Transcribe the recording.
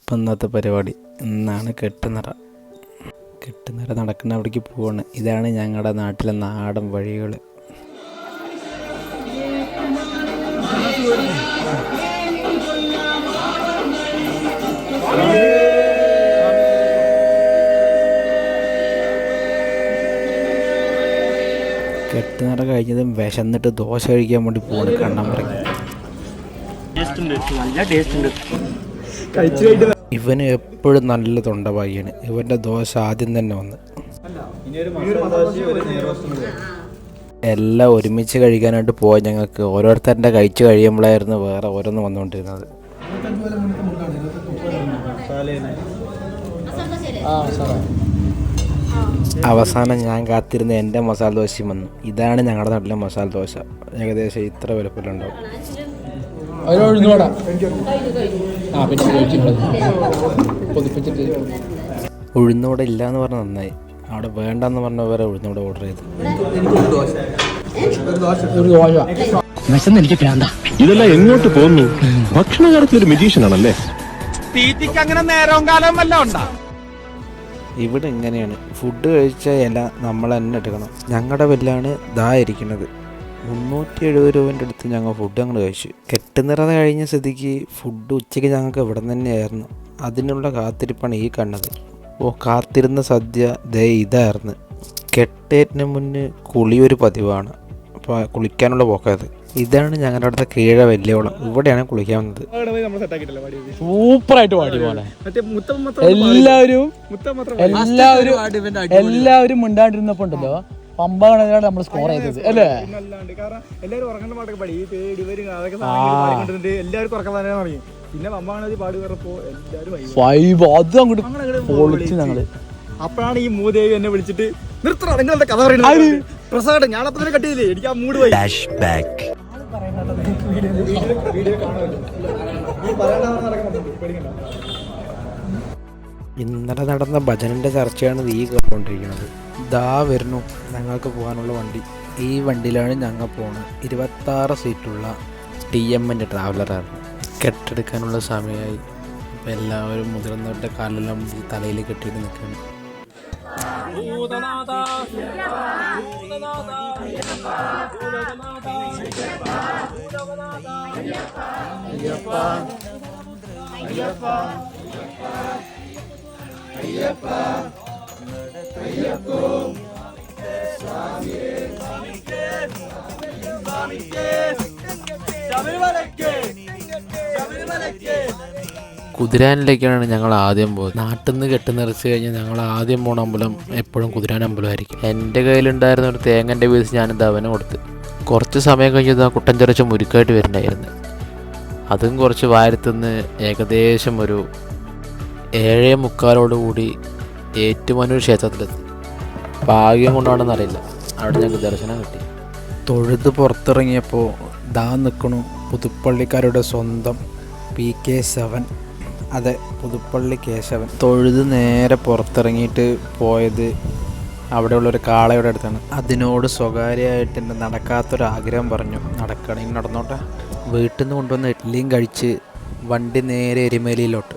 ഇപ്പം ഇന്നത്തെ പരിപാടി ഇന്നാണ് കെട്ടുനിറ. കെട്ടുനിറ നടക്കുന്ന അവിടേക്ക് പോവാണ്. ഇതാണ് ഞങ്ങളുടെ നാട്ടിലെ നാടൻ വഴികൾ. കെട്ടുനിറ കഴിഞ്ഞതും വിശന്നിട്ട് ദോശ കഴിക്കാൻ വേണ്ടി പോവാണ് കണ്ണം പറയും. ഇവന് എപ്പോഴും നല്ല തൊണ്ടഭാഗ്യാണ്. ഇവൻ്റെ ദോശ ആദ്യം തന്നെ വന്ന്. എല്ലാം ഒരുമിച്ച് കഴിക്കാനായിട്ട് പോവാൻ ഞങ്ങൾക്ക് ഓരോരുത്തരുടെ കഴിച്ച് കഴിയുമ്പോഴായിരുന്നു വേറെ ഓരോന്ന് വന്നുകൊണ്ടിരുന്നത്. അവസാനം ഞാൻ കാത്തിരുന്ന എൻ്റെ മസാല ദോശയും വന്നു. ഇതാണ് ഞങ്ങളുടെ നാട്ടിലെ മസാല ദോശ. ഏകദേശം ഇത്ര വലുപ്പത്തിലുണ്ടാവും. ഉഴുന്നോടെ ഇല്ല എന്ന് പറഞ്ഞാൽ നന്നായി. അവിടെ വേണ്ടെന്ന് പറഞ്ഞ വേറെ ഉഴുന്നോടെ ഓർഡർ ചെയ്തു. ഇതെല്ലാം എങ്ങോട്ട് പോകുന്നു? ഭക്ഷണ കാര്യത്തിൽ ഒരു മെജീഷ്യൻ ആണല്ലേ. ഇവിടെ എങ്ങനെയാണ് ഫുഡ് കഴിച്ച ഇല നമ്മൾ തന്നെ എടുക്കണം. ഞങ്ങളുടെ ബില്ലാണ് ദാ ഇരിക്കുന്നത്. 370 രൂപേൻ്റെ അടുത്ത് ഞങ്ങൾ ഫുഡ് അങ്ങോട്ട് കഴിച്ചു. കെട്ടുനിറ കഴിഞ്ഞ സ്ഥിതിക്ക് ഫുഡ് ഉച്ചയ്ക്ക് ഞങ്ങൾക്ക് ഇവിടെ തന്നെയായിരുന്നു. അതിനുള്ള കാത്തിരിപ്പാണ് ഈ കണ്ടത്. കാത്തിരുന്ന സദ്യ ദേ ഇതായിരുന്നു. കെട്ടേറ്റിന് മുന്നേ കുളിയൊരു പതിവാണ്. അപ്പോൾ കുളിക്കാനുള്ള പോക്കത്. ഇതാണ് ഞങ്ങളുടെ അടുത്ത കീഴ വലിയോളം. ഇവിടെയാണ് കുളിക്കാൻ വന്നത്. സൂപ്പറായിട്ട് പാടി പോലെ എല്ലാവരും മിണ്ടാണ്ടിരുന്നപ്പോ ഉണ്ടല്ലോ പമ്പ കണക്കിലാണ് നമ്മൾ സ്കോർ ചെയ്തത് അല്ലേ. അത് അങ്ങോട്ട് പൊളിച്ച് ഞങ്ങള്. അപ്പോഴാണ് ഈ മൂദേവി എന്നെ വിളിച്ചിട്ട് നിർത്തണം, നിങ്ങളുടെ കഥ പറയുന്നത് പ്രസാദ് ഞാനപ്പോ തന്നെ കട്ട് ചെയ്തില്ലേ. എനിക്ക് ആ മൂഡ് പോയി. ഇന്നലെ നടന്ന ഭജനൻ്റെ ചർച്ചയാണ് ഈ കേട്ടുകൊണ്ടിരിക്കുന്നത്. ദാ വരുന്നു ഞങ്ങൾക്ക് പോകാനുള്ള വണ്ടി. ഈ വണ്ടിയിലാണ് ഞങ്ങൾ പോകുന്നത്. 26 സീറ്റുള്ള TMൻ്റെ ട്രാവലറായിരുന്നു. കെട്ടെടുക്കാനുള്ള സമയമായി. അപ്പം എല്ലാവരും മുതിർന്നവരുടെ കാലെല്ലാം തലയിൽ കെട്ടിയിട്ട് നിൽക്കുന്നു. കുതിരാനിലേക്കാണ് ഞങ്ങൾ ആദ്യം പോയത്. നാട്ടിൽ നിന്ന് കെട്ടുനിറച്ച് കഴിഞ്ഞാൽ ഞങ്ങൾ ആദ്യം പോണ അമ്പലം എപ്പോഴും കുതിരാൻ അമ്പലമായിരിക്കും. എൻ്റെ കയ്യിലുണ്ടായിരുന്ന ഒരു തേങ്ങൻ്റെ പീസ് ഞാനിത് അവന് കൊടുത്ത്. കുറച്ച് സമയം കഴിഞ്ഞത് ആ കുട്ടൻ ചെറിച്ച് മുരുക്കായിട്ട് വരുന്നുണ്ടായിരുന്നു. അതും കുറച്ച് വാരത്തുനിന്ന് ഏകദേശം ഒരു 7:45 ഏറ്റുമാനൂർ ക്ഷേത്രത്തിലെത്തി. ഭാഗ്യം കൊണ്ടാണെന്നറിയില്ല, അവിടെ ഞങ്ങൾക്ക് ദർശനം കിട്ടി. തൊഴുത് പുറത്തിറങ്ങിയപ്പോൾ ദാ നിൽക്കണു പുതുപ്പള്ളിക്കാരുടെ സ്വന്തം PK7. അതെ, പുതുപ്പള്ളി കേശവൻ. തൊഴുത് നേരെ പുറത്തിറങ്ങിയിട്ട് പോയത് അവിടെയുള്ളൊരു കാളയുടെ അടുത്താണ്. അതിനോട് സ്വകാര്യമായിട്ട് എൻ്റെ നടക്കാത്തൊരാഗ്രഹം പറഞ്ഞു. നടക്കണമെങ്കിൽ നടന്നോട്ടെ. വീട്ടിൽ നിന്ന് കൊണ്ടുവന്ന ഇഡ്ഡലിയും കഴിച്ച് വണ്ടി നേരെ എരുമേലിയിലോട്ട്.